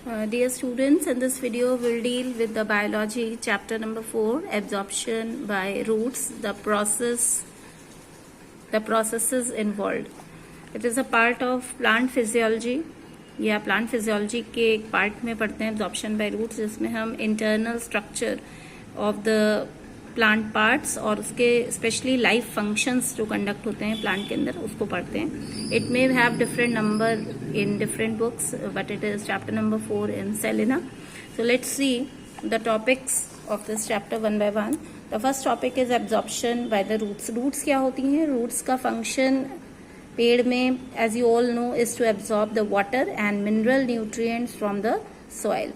Dear students, in this video we'll deal with the biology chapter number 4, absorption by roots, the processes involved. It is a part of plant physiology या plant physiology के एक part में पढ़ते हैं absorption bye roots, जिसमें हम internal structure of the plant parts और उसके स्पेशली लाइफ फंक्शंस जो कंडक्ट होते हैं प्लांट के अंदर उसको पढ़ते हैं. It may have different number in different books but it is chapter number 4 in Selina. So let's see the topics of this chapter one by one. The first topic is absorption by the roots. Roots क्या होती हैं? Roots का function पेड़ में, as you all know, is to absorb the water and mineral nutrients from the soil.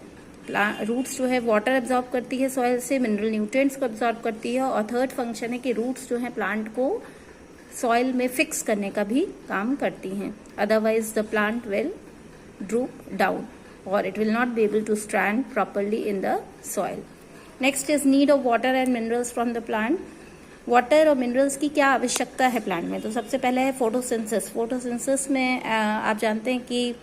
Roots जो है water absorb करती है सॉइल से, मिनरल न्यूट्रिएंट्स को एब्जॉर्ब करती है, और थर्ड फंक्शन है कि रूट्स जो है प्लांट को सॉइल में फिक्स करने का भी काम करती हैं. Otherwise the plant will droop down और it will not be able to stand properly in the soil. Next is need of water and minerals from the plant. Water और मिनरल्स की क्या आवश्यकता है प्लांट में? तो सबसे पहले है फोटोसिंथेसिस. फोटोसिंथेसिस में आप जानते हैं कि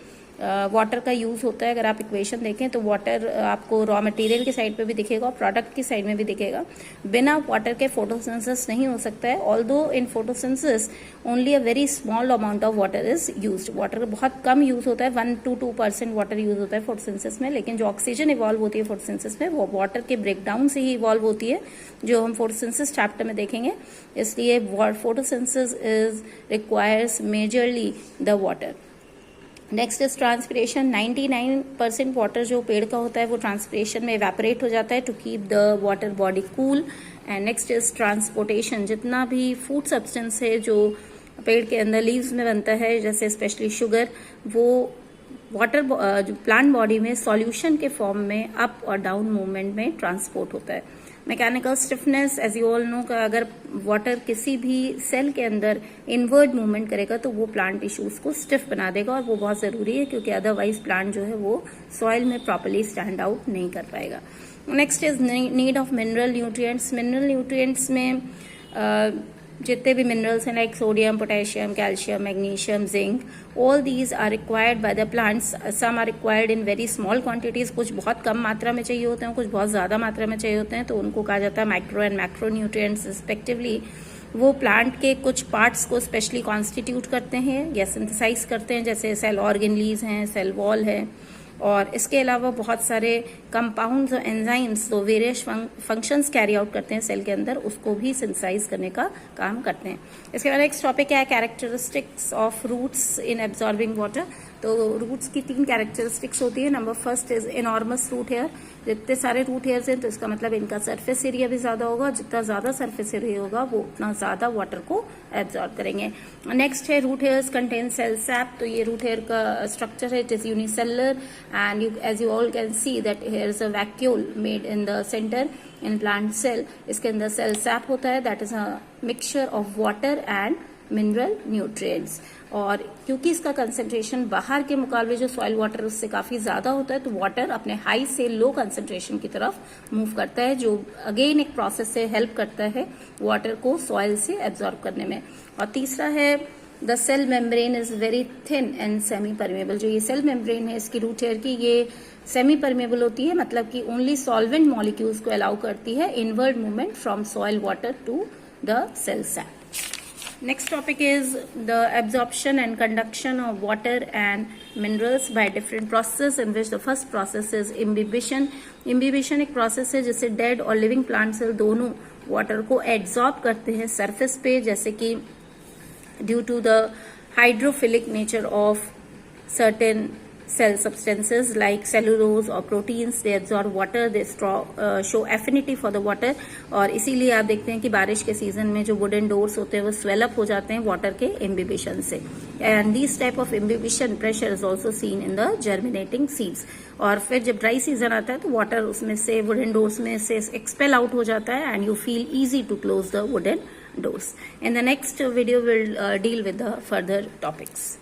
वाटर का यूज होता है. अगर आप इक्वेशन देखें तो वाटर आपको रॉ मटेरियल की साइड पे भी दिखेगा और प्रोडक्ट की साइड में भी दिखेगा. बिना वाटर के फोटोसिंथेसिस नहीं हो सकता है. Although in photosynthesis only a very small amount of water is used. Water बहुत कम यूज होता है, 1 to 2% वाटर यूज होता है फोटोसिंथेसिस में. लेकिन जो ऑक्सीजन इवॉल्व होती है फोटोसिंथेसिस में वो वाटर के ब्रेकडाउन से ही इवॉल्व होती है, जो हम फोटोसिंथेसिस चैप्टर में देखेंगे. इसलिए photosynthesis is requires majorly the water. Next is transpiration. 99% water जो पेड़ का होता है वो ट्रांसपिरेशन में इवेपोरेट हो जाता है to keep the water body cool. And next is transportation. जितना भी फूड सब्सटेंस है जो पेड़ के अंदर लीव्स में बनता है, जैसे स्पेशली शुगर, वो वाटर जो प्लांट बॉडी में सॉल्यूशन के फॉर्म में अप और डाउन मूवमेंट में ट्रांसपोर्ट होता है. Mechanical stiffness, as you all know, का अगर वाटर किसी भी सेल के अंदर इनवर्ड मूवमेंट करेगा तो वो प्लांट टिश्यूज को स्टिफ बना देगा, और वो बहुत जरूरी है क्योंकि अदरवाइज प्लांट जो है वो सॉइल में प्रॉपरली स्टैंड आउट नहीं कर पाएगा. Next is need of mineral nutrients. Mineral nutrients में जितने भी मिनरल्स हैं like sodium, potassium, calcium, magnesium, zinc, all these are required by the plants. Some are required in very small quantities. कुछ बहुत कम मात्रा में चाहिए होते हैं, कुछ बहुत ज्यादा मात्रा में चाहिए होते हैं, तो उनको कहा जाता है micro and macro nutrients respectively. वो प्लांट के कुछ पार्ट्स को स्पेशली कॉन्स्टिट्यूट करते हैं या सिंथेसाइज करते हैं, जैसे सेल ऑर्गेनलीज हैं, सेल वॉल है, और इसके अलावा बहुत सारे कंपाउंड्स और एंजाइम्स जो वेरियस फंक्शंस कैरी आउट करते हैं सेल के अंदर, उसको भी सिंथेसाइज करने का काम करते हैं. इसके बाद नेक्स्ट टॉपिक क्या है? Characteristics of roots in absorbing water. तो रूट्स की 3 कैरेक्टरिस्टिक्स होती है. Number first is enormous root hair. जितने सारे रूट हेयर्स हैं तो इसका मतलब इनका सरफेस एरिया भी ज्यादा होगा. जितना ज्यादा सरफेस एरिया होगा वो उतना ज्यादा वाटर को एब्जॉर्ब करेंगे. नेक्स्ट है root hairs contain cell sap. तो ये रूट हेयर का स्ट्रक्चर है, it is unicellular and as you all can see that hair is a vacuole made in the centre in plant cell. इसके अंदर cell sap होता है, that is a mixture of water and mineral nutrients. और क्योंकि इसका concentration बाहर के मुकाबले जो सॉइल वाटर उससे काफी ज्यादा होता है, तो वाटर अपने हाई से लो कंसंट्रेशन की तरफ मूव करता है, जो अगेन एक प्रोसेस से हेल्प करता है वाटर को सॉइल से एब्जॉर्ब करने में. और तीसरा है the cell membrane is very thin and semi permeable. जो ये सेल मेम्ब्रेन है इसकी रूट हेयर की, ये सेमी परमेबल होती है, मतलब कि ओनली सॉल्वेंट मॉलिक्यूल्स को अलाउ करती है inward movement from soil water to the cell sap. Next topic is the absorption and conduction of water and minerals by different processes, in which the first process is imbibition. Imbibition एक process है जिससे dead और living plant cell दोनों water को absorb करते हैं surface पे, जैसे कि due to the hydrophilic nature of certain cell substances like cellulose or proteins, they absorb water, they show affinity for the water. और इसीलिए आप देखते हैं कि बारिश के सीजन में जो वुडन डोर्स होते हैं वो स्वेल अप हो जाते हैं वाटर के इम्बिबिशन से. And this type of imbibition pressure is also seen in the germinating seeds. और फिर जब ड्राई सीजन आता है तो वाटर उसमें से वुडन डोर्स में से एक्सपेल आउट हो जाता है and you feel easy to close the wooden doors. In the next video we'll deal with the further topics.